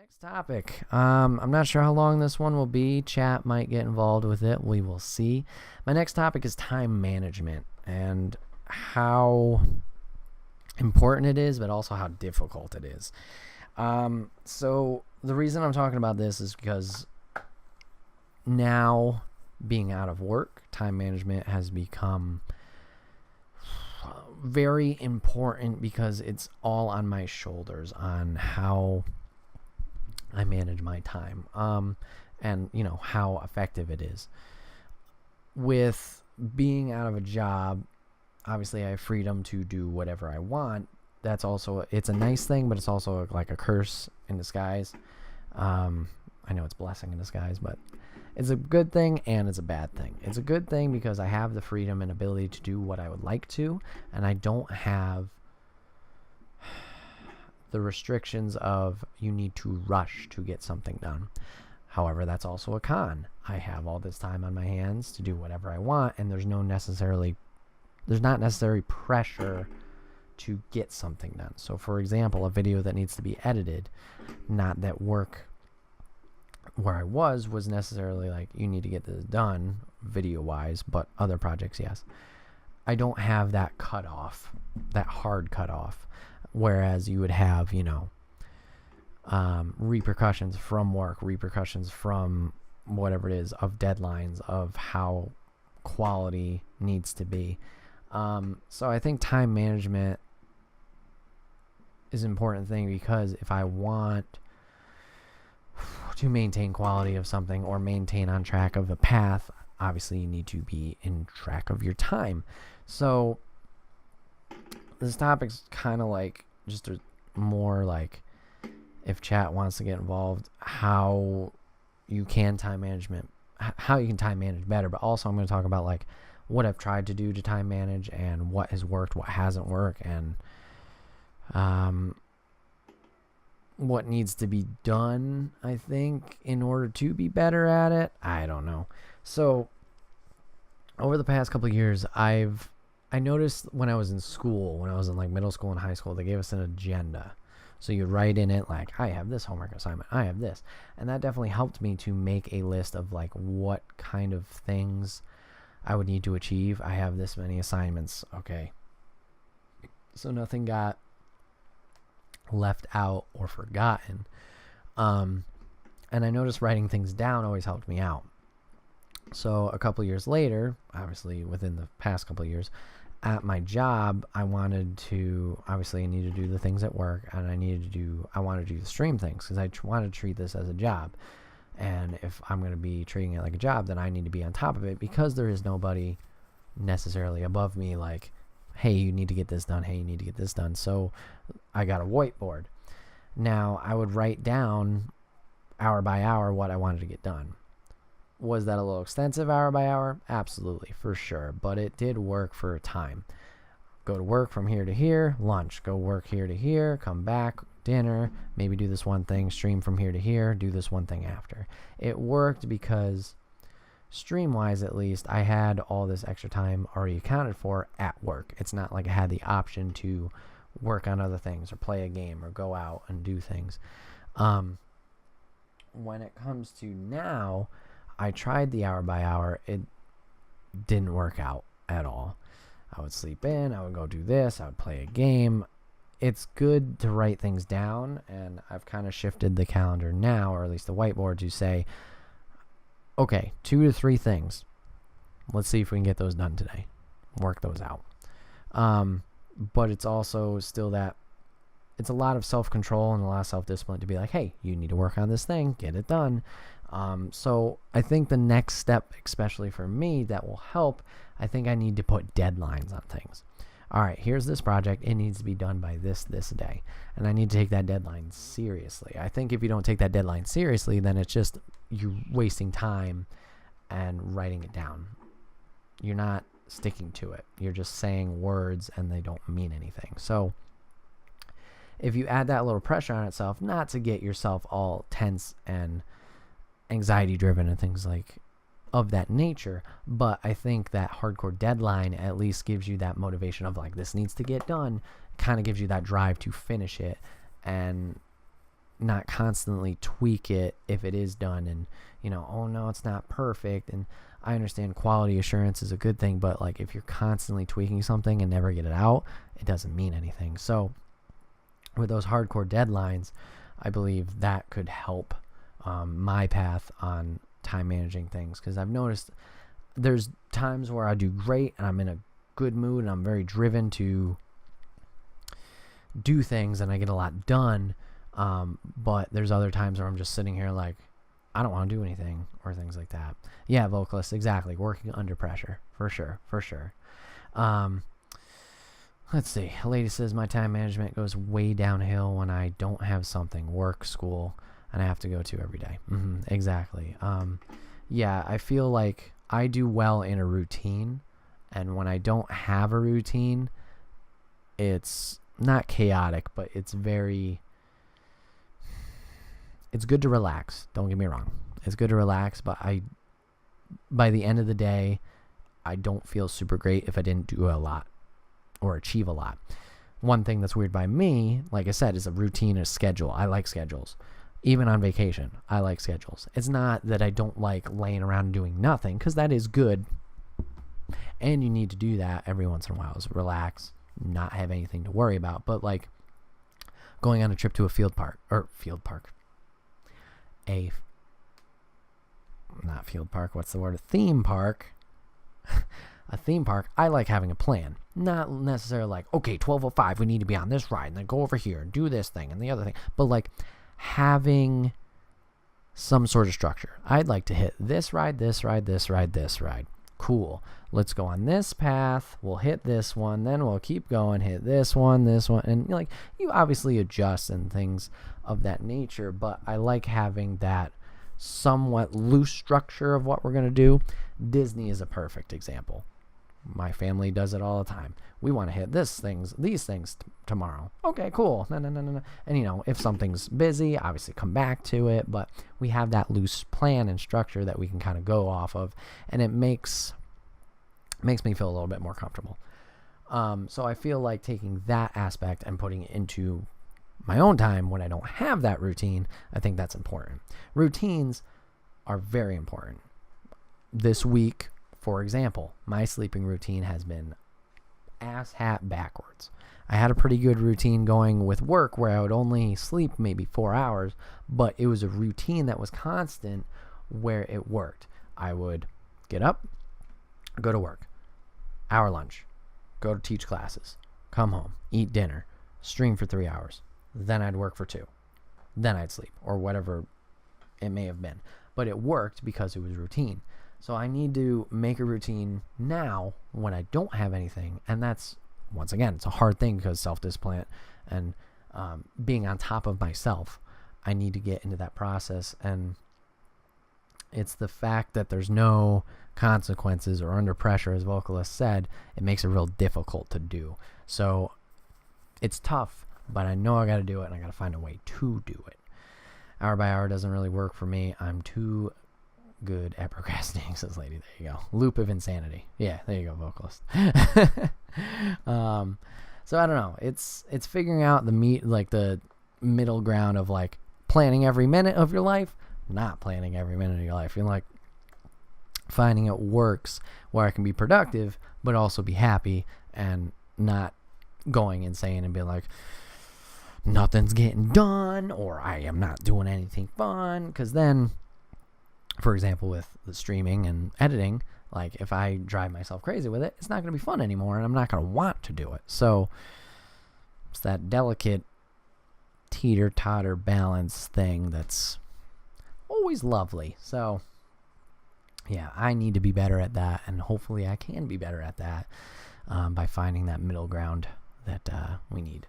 Next topic. I'm not sure how long this one will be. Chat might get involved with it. We will see. My next topic is time management and how important it is, but also how difficult it is. So the reason I'm talking about this is because now, being out of work, time management has become very important because it's all on my shoulders on how I manage my time, and how effective it is. With being out of a job, obviously I have freedom to do whatever I want. It's a nice thing, but it's also like a curse in disguise. I know it's a blessing in disguise, but it's a good thing and it's a bad thing. It's a good thing because I have the freedom and ability to do what I would like to, and I don't have the restrictions of you need to rush to get something done. However, that's also a con. I have all this time on my hands to do whatever I want, and there's not necessary pressure to get something done. So for example, a video that needs to be edited, not that work where I was necessarily like, you need to get this done video wise, but other projects, yes. I don't have that cutoff, that hard cutoff. Whereas you would have, repercussions from work, repercussions from whatever it is, of deadlines, of how quality needs to be. So I think time management is an important thing, because if I want to maintain quality of something or maintain on track of a path, obviously you need to be in track of your time. So this topic's kind of like just more like, if chat wants to get involved, how you can time manage better. But also I'm going to talk about like what I've tried to do to time manage and what has worked, what hasn't worked, and what needs to be done, I think, in order to be better at it. I don't know. So over the past couple of years, I noticed when I was in school, when I was in like middle school and high school, they gave us an agenda. So you write in it like, I have this homework assignment, I have this. And that definitely helped me to make a list of like what kind of things I would need to achieve. I have this many assignments. Okay. So nothing got left out or forgotten. And I noticed writing things down always helped me out. So a couple years later, obviously within the past couple of years, at my job, I need to do the things at work, and I wanted to do the stream things because I want to treat this as a job. And if I'm going to be treating it like a job, then I need to be on top of it, because there is nobody necessarily above me like, hey, you need to get this done. Hey, you need to get this done. So I got a whiteboard. Now I would write down hour by hour what I wanted to get done. Was that a little extensive hour by hour? Absolutely, for sure. But it did work for a time. Go to work from here to here, lunch. Go work here to here, come back, dinner, maybe do this one thing, stream from here to here, do this one thing after. It worked because, stream-wise at least, I had all this extra time already accounted for at work. It's not like I had the option to work on other things or play a game or go out and do things. When it comes to now, I tried the hour by hour. It didn't work out at all. I would sleep in. I would go do this. I would play a game. It's good to write things down, and I've kind of shifted the calendar now, or at least the whiteboard, to say, okay, 2 to 3 things. Let's see if we can get those done today. Work those out. But it's also still that it's a lot of self-control and a lot of self-discipline to be like, hey, you need to work on this thing, get it done. So I think the next step, especially for me, that will help, I think I need to put deadlines on things. All right, here's this project. It needs to be done by this day. And I need to take that deadline seriously. I think if you don't take that deadline seriously, then it's just you wasting time and writing it down. You're not sticking to it. You're just saying words and they don't mean anything. So if you add that little pressure on itself, not to get yourself all tense and anxiety driven and things like of that nature, but I think that hardcore deadline at least gives you that motivation of like, this needs to get done, kind of gives you that drive to finish it, and not constantly tweak it if it is done, and oh no, it's not perfect. And I understand quality assurance is a good thing, but like if you're constantly tweaking something and never get it out, it doesn't mean anything. So with those hardcore deadlines, I believe that could help my path on time managing things, because I've noticed there's times where I do great and I'm in a good mood and I'm very driven to do things and I get a lot done, but there's other times where I'm just sitting here like I don't want to do anything or things like that. Yeah, vocalist, exactly. Working under pressure, for sure. Let's see. A lady says my time management goes way downhill when I don't have something, work, school, and I have to go to every day. Exactly. Yeah, I feel like I do well in a routine, and when I don't have a routine, it's not chaotic, but it's good to relax. Don't get me wrong. It's good to relax, but by the end of the day, I don't feel super great if I didn't do a lot or achieve a lot. One thing that's weird by me, like I said, is a routine, a schedule. I like schedules. Even on vacation, I like schedules. It's not that I don't like laying around and doing nothing, because that is good. And you need to do that every once in a while, is relax, not have anything to worry about. But like going on a trip to a theme park. A theme park, I like having a plan. Not necessarily like, okay, 12:05, we need to be on this ride, and then go over here and do this thing and the other thing. But like having some sort of structure. I'd like to hit this ride, this ride, this ride, this ride. Cool. Let's go on this path. We'll hit this one. Then we'll keep going, hit this one. And like, you obviously adjust and things of that nature, but I like having that somewhat loose structure of what we're going to do. Disney is a perfect example. My family does it all the time. We want to hit these things tomorrow. Okay, cool. No. And if something's busy, obviously come back to it, but we have that loose plan and structure that we can kind of go off of, and it makes me feel a little bit more comfortable. So I feel like taking that aspect and putting it into my own time when I don't have that routine, I think that's important. Routines are very important. This week, for example, my sleeping routine has been ass-hat backwards. I had a pretty good routine going with work where I would only sleep maybe 4 hours, but it was a routine that was constant where it worked. I would get up, go to work, hour lunch, go to teach classes, come home, eat dinner, stream for 3 hours, then I'd work for 2, then I'd sleep, or whatever it may have been. But it worked because it was routine. So I need to make a routine now when I don't have anything. And that's, once again, it's a hard thing because self-discipline and being on top of myself, I need to get into that process. And it's the fact that there's no consequences or under pressure, as vocalist said, it makes it real difficult to do. So it's tough, but I know I got to do it, and I got to find a way to do it. Hour by hour doesn't really work for me. I'm too good at procrastinating, says lady. There you go. Loop of insanity. Yeah, there you go, vocalist. So I don't know. It's figuring out the middle ground of like planning every minute of your life, not planning every minute of your life. You're like finding it works where I can be productive, but also be happy and not going insane and being like, nothing's getting done, or I am not doing anything fun. Because then, for example, with the streaming and editing, like if I drive myself crazy with it, it's not going to be fun anymore, and I'm not going to want to do it. So it's that delicate teeter-totter balance thing that's always lovely. So yeah, I need to be better at that, and hopefully I can be better at that by finding that middle ground that we need.